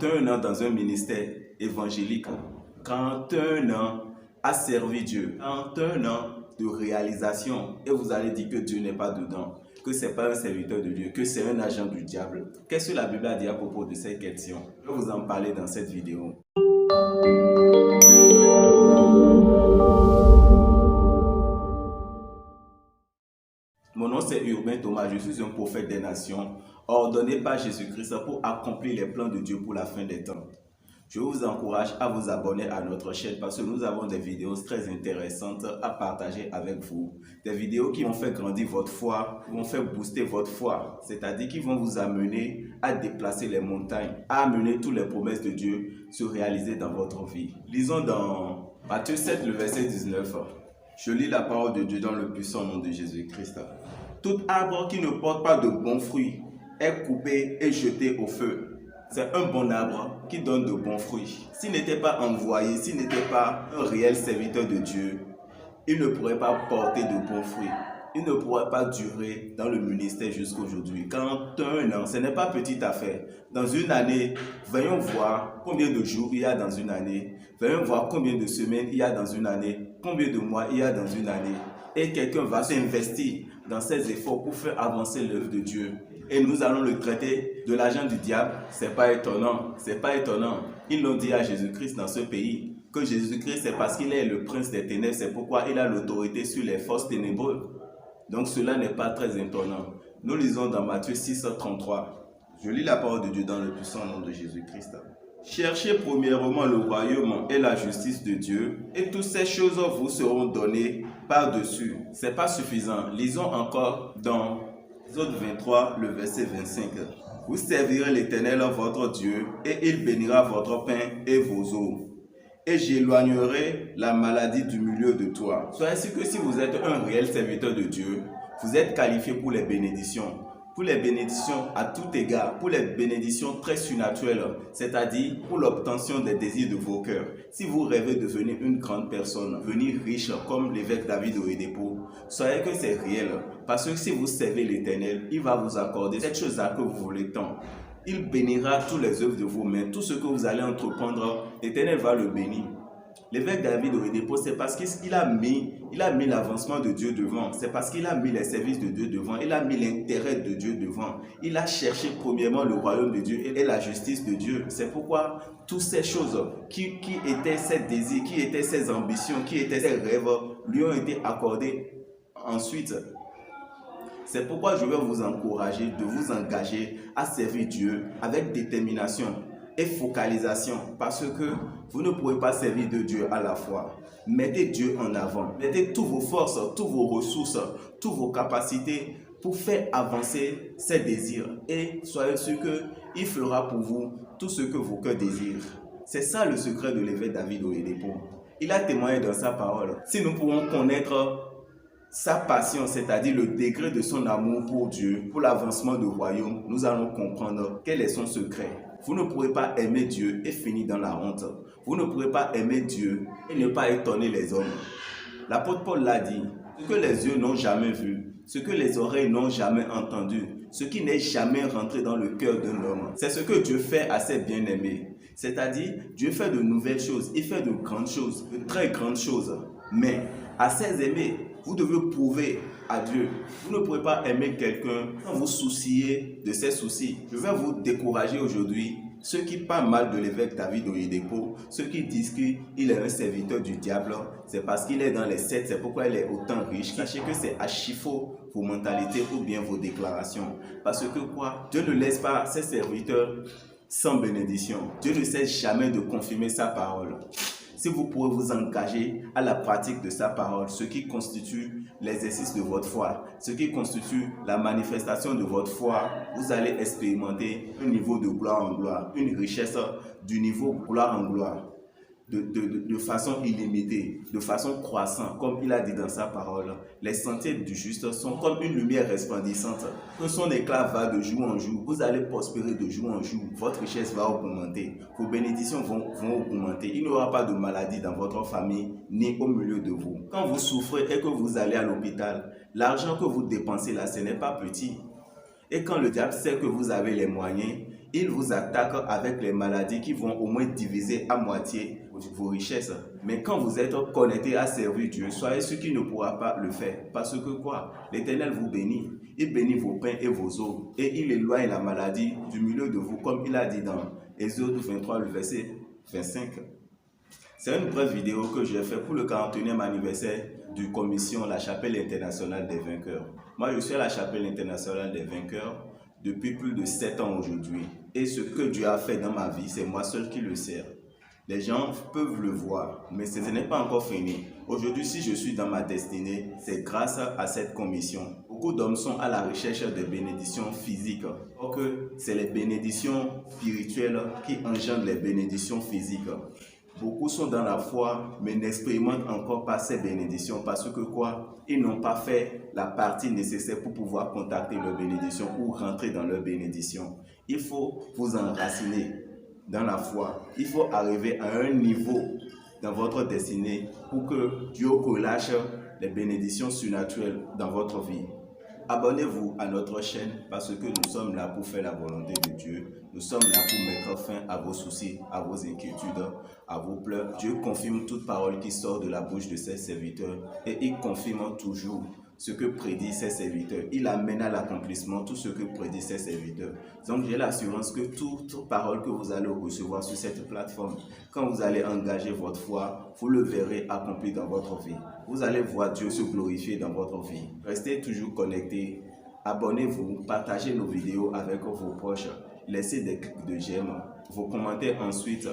un an dans un ministère évangélique, quand un an a servi Dieu, quand un an de réalisation, et vous allez dire que Dieu n'est pas dedans, que ce n'est pas un serviteur de Dieu, que c'est un agent du diable. Qu'est-ce que la Bible a dit à propos de cette question? Je vais vous en parler dans cette vidéo. Mon nom c'est Urbain Thomas, je suis un prophète des nations, ordonné par Jésus-Christ pour accomplir les plans de Dieu pour la fin des temps. Je vous encourage à vous abonner à notre chaîne parce que nous avons des vidéos très intéressantes à partager avec vous. Des vidéos qui vont faire grandir votre foi, qui vont faire booster votre foi, c'est-à-dire qui vont vous amener à déplacer les montagnes, à amener toutes les promesses de Dieu se réaliser dans votre vie. Lisons dans Matthieu 7, le verset 19. Je lis la parole de Dieu dans le puissant nom de Jésus-Christ. Tout arbre qui ne porte pas de bons fruits est coupé et jeté au feu. C'est un bon arbre qui donne de bons fruits. S'il n'était pas envoyé, s'il n'était pas un réel serviteur de Dieu, il ne pourrait pas porter de bons fruits. Il ne pourrait pas durer dans le ministère jusqu'à aujourd'hui. Quand un an, ce n'est pas petite affaire. Dans une année, voyons voir combien de jours il y a dans une année. Voyons voir combien de semaines il y a dans une année. Combien de mois il y a dans une année. Et quelqu'un va s'investir dans ses efforts pour faire avancer l'œuvre de Dieu. Et nous allons le traiter de l'agent du diable. C'est pas étonnant. C'est pas étonnant. Ils l'ont dit à Jésus-Christ dans ce pays. Que Jésus-Christ, c'est parce qu'il est le prince des ténèbres. C'est pourquoi il a l'autorité sur les forces ténébreuses. Donc cela n'est pas très étonnant. Nous lisons dans Matthieu 6, 33. Je lis la parole de Dieu dans le puissant nom de Jésus-Christ. Cherchez premièrement le royaume et la justice de Dieu, et toutes ces choses vous seront données par-dessus. Ce n'est pas suffisant. Lisons encore dans Exode 23, le verset 25. Vous servirez l'Éternel votre Dieu, et il bénira votre pain et vos eaux. Et j'éloignerai la maladie du milieu de toi. Soyez sûr que si vous êtes un réel serviteur de Dieu, vous êtes qualifié pour les bénédictions. Pour les bénédictions à tout égard, pour les bénédictions très surnaturelles, c'est-à-dire pour l'obtention des désirs de vos cœurs. Si vous rêvez de devenir une grande personne, devenir riche comme l'évêque David Oyedepo, soyez que c'est réel. Parce que si vous servez l'Éternel, il va vous accorder cette chose-là que vous voulez tant. Il bénira tous les œuvres de vos mains. Tout ce que vous allez entreprendre, l'Éternel va le bénir. L'évêque David Oyedepo, c'est parce qu'il a mis l'avancement de Dieu devant. C'est parce qu'il a mis les services de Dieu devant. Il a mis l'intérêt de Dieu devant. Il a cherché premièrement le royaume de Dieu et la justice de Dieu. C'est pourquoi toutes ces choses qui étaient ses désirs, qui étaient ses ambitions, qui étaient ses rêves, lui ont été accordés ensuite. C'est pourquoi je vais vous encourager de vous engager à servir Dieu avec détermination et focalisation, parce que vous ne pourrez pas servir de Dieu à la fois. Mettez Dieu en avant, mettez toutes vos forces, toutes vos ressources, toutes vos capacités pour faire avancer ses désirs, et soyez sûr qu'il fera pour vous tout ce que vos cœurs désirent. C'est ça le secret de l'évêque David Oyedepo. Il a témoigné dans sa parole. Si nous pouvons connaître sa passion, c'est-à-dire le degré de son amour pour Dieu, pour l'avancement du royaume, nous allons comprendre quel est son secret. Vous ne pourrez pas aimer Dieu et finir dans la honte. Vous ne pourrez pas aimer Dieu et ne pas étonner les hommes. L'apôtre Paul l'a dit, ce que les yeux n'ont jamais vu, ce que les oreilles n'ont jamais entendu, ce qui n'est jamais rentré dans le cœur d'un homme, c'est ce que Dieu fait à ses bien-aimés. C'est-à-dire, Dieu fait de nouvelles choses, il fait de grandes choses, de très grandes choses. Mais à ses aimés, vous devez prouver à Dieu. Vous ne pouvez pas aimer quelqu'un sans vous soucier de ses soucis. Je vais vous décourager aujourd'hui. Ceux qui parlent mal de l'évêque David Oyedepo, ceux qui disent qu'il est un serviteur du diable, c'est parce qu'il est dans les sectes, c'est pourquoi il est autant riche. Sachez que c'est à chiffon vos mentalités ou bien vos déclarations. Parce que quoi? Dieu ne laisse pas ses serviteurs sans bénédiction. Dieu ne cesse jamais de confirmer sa parole. Si vous pouvez vous engager à la pratique de sa parole, ce qui constitue l'exercice de votre foi, ce qui constitue la manifestation de votre foi, vous allez expérimenter un niveau de gloire en gloire, une richesse du niveau gloire en gloire, de façon illimitée, de façon croissante, comme il a dit dans sa parole. Les sentiers du juste sont comme une lumière resplendissante. Que son éclat va de jour en jour, vous allez prospérer de jour en jour. Votre richesse va augmenter, vos bénédictions vont augmenter. Il n'y aura pas de maladie dans votre famille, ni au milieu de vous. Quand vous souffrez et que vous allez à l'hôpital, l'argent que vous dépensez là, ce n'est pas petit. Et quand le diable sait que vous avez les moyens, Il vous attaque avec les maladies qui vont au moins diviser à moitié vos richesses. Mais quand vous êtes connecté à servir Dieu, soyez sûr qu'il ne pourra pas le faire. Parce que quoi? L'Éternel vous bénit. Il bénit vos pains et vos eaux. Et il éloigne la maladie du milieu de vous, comme il a dit dans Exode 23, le verset 25. C'est une brève vidéo que j'ai faite pour le 41e anniversaire du commission La Chapelle Internationale des Vainqueurs. Moi, je suis à la Chapelle Internationale des Vainqueurs depuis plus de 7 ans aujourd'hui. Et ce que Dieu a fait dans ma vie, c'est moi seul qui le sers. Les gens peuvent le voir, mais ce n'est pas encore fini. Aujourd'hui, si je suis dans ma destinée, c'est grâce à cette commission. Beaucoup d'hommes sont à la recherche des bénédictions physiques. Or que c'est les bénédictions spirituelles qui engendrent les bénédictions physiques. Beaucoup sont dans la foi, mais n'expérimentent encore pas ces bénédictions parce que quoi? Ils n'ont pas fait la partie nécessaire pour pouvoir contacter leurs bénédictions ou rentrer dans leurs bénédictions. Il faut vous enraciner dans la foi. Il faut arriver à un niveau dans votre destinée pour que Dieu relâche les bénédictions surnaturelles dans votre vie. Abonnez-vous à notre chaîne parce que nous sommes là pour faire la volonté de Dieu. Nous sommes là pour mettre fin à vos soucis, à vos inquiétudes, à vos pleurs. Dieu confirme toute parole qui sort de la bouche de ses serviteurs et il confirme toujours ce que prédit ses serviteurs. Il amène à l'accomplissement tout ce que prédit ses serviteurs. Donc j'ai l'assurance que toute parole que vous allez recevoir sur cette plateforme, quand vous allez engager votre foi, vous le verrez accompli dans votre vie. Vous allez voir Dieu se glorifier dans votre vie. Restez toujours connectés. Abonnez-vous, partagez nos vidéos avec vos proches. Laissez des clics de j'aime, vos commentaires ensuite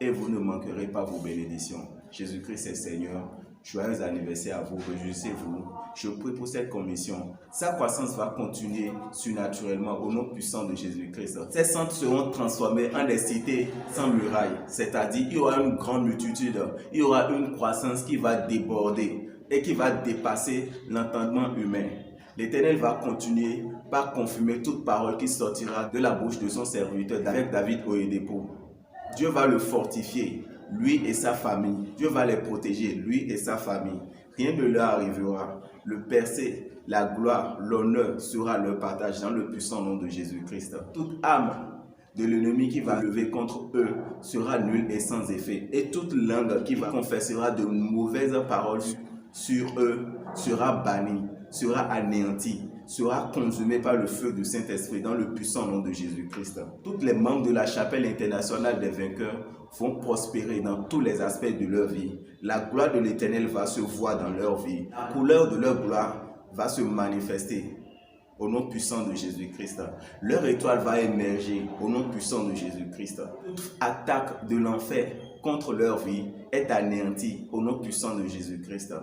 et vous ne manquerez pas vos bénédictions. Jésus-Christ est Seigneur. Joyeux anniversaire à vous, réjouissez-vous. Je prie pour cette commission. Sa croissance va continuer surnaturellement au nom puissant de Jésus-Christ. Ces centres seront transformés en des cités sans murailles. C'est-à-dire, il y aura une grande multitude. Il y aura une croissance qui va déborder et qui va dépasser l'entendement humain. L'Éternel va continuer par confirmer toute parole qui sortira de la bouche de son serviteur avec David Oyedepo. Dieu va le fortifier, lui et sa famille. Dieu va les protéger, lui et sa famille. Rien ne leur arrivera. Le percé, la gloire, l'honneur sera leur partage dans le puissant nom de Jésus-Christ. Toute âme de l'ennemi qui va lever contre eux sera nulle et sans effet. Et toute langue qui confessera de mauvaises paroles sur eux sera bannie, sera anéantie, sera consumée par le feu du Saint-Esprit dans le puissant nom de Jésus-Christ. Tous les membres de la Chapelle Internationale des Vainqueurs vont prospérer dans tous les aspects de leur vie. La gloire de l'Éternel va se voir dans leur vie. La couleur de leur gloire va se manifester au nom puissant de Jésus-Christ. Leur étoile va émerger au nom puissant de Jésus-Christ. Toute attaque de l'enfer contre leur vie est anéantie au nom puissant de Jésus-Christ.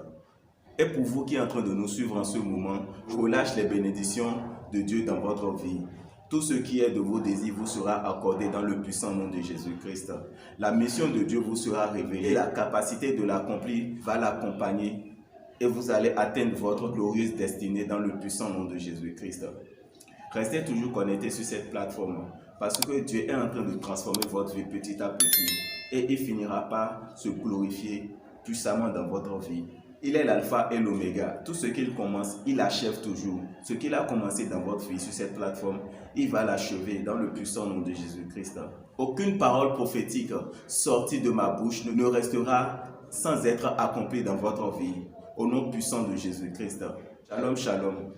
Et pour vous qui êtes en train de nous suivre en ce moment, je relâche les bénédictions de Dieu dans votre vie. Tout ce qui est de vos désirs vous sera accordé dans le puissant nom de Jésus-Christ. La mission de Dieu vous sera révélée et la capacité de l'accomplir va l'accompagner et vous allez atteindre votre glorieuse destinée dans le puissant nom de Jésus-Christ. Restez toujours connectés sur cette plateforme parce que Dieu est en train de transformer votre vie petit à petit et il finira par se glorifier puissamment dans votre vie. Il est l'alpha et l'oméga. Tout ce qu'il commence, il achève toujours. Ce qu'il a commencé dans votre vie sur cette plateforme, il va l'achever dans le puissant nom de Jésus-Christ. Aucune parole prophétique sortie de ma bouche ne restera sans être accomplie dans votre vie. Au nom puissant de Jésus-Christ. Shalom, shalom.